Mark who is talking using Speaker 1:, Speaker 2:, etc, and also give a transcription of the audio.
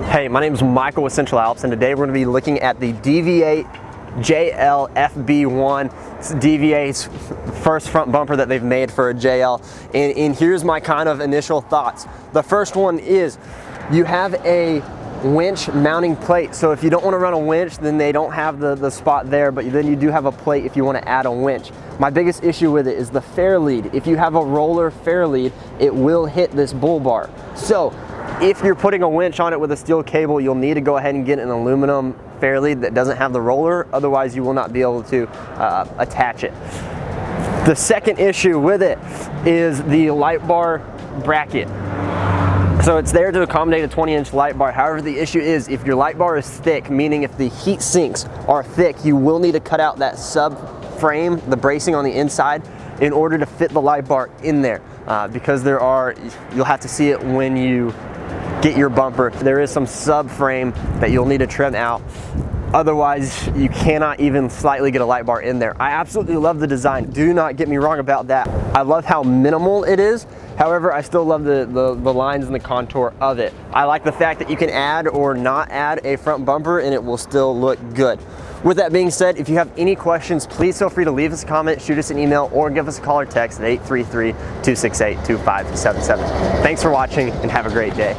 Speaker 1: Hey, my name is Michael with Central Alps, and today we're going to be looking at the DV8 JL FB1. It's DV8's first front bumper that they've made for a JL, and here's my kind of initial thoughts. The first one is you have a winch mounting plate, so if you don't want to run a winch, then they don't have the spot there, but then you do have a plate if you want to add a winch. My biggest issue with it is the fair lead. If you have a roller fair lead, it will hit this bull bar. So if you're putting a winch on it with a steel cable, you'll need to go ahead and get an aluminum fair lead that doesn't have the roller, otherwise you will not be able to attach it. The second issue with it is the light bar bracket. So it's there to accommodate a 20-inch light bar. However, the issue is if your light bar is thick, meaning if the heat sinks are thick, you will need to cut out that subframe, the bracing on the inside, in order to fit the light bar in there. Because you'll have to see it when you get your bumper. There is some subframe that you'll need to trim out. Otherwise, you cannot even slightly get a light bar in there. I absolutely love the design. Do not get me wrong about that. I love how minimal it is. However, I still love the lines and the contour of it. I like the fact that you can add or not add a front bumper and it will still look good. With that being said, if you have any questions, please feel free to leave us a comment, shoot us an email, or give us a call or text at 833-268-2577. Thanks for watching and have a great day.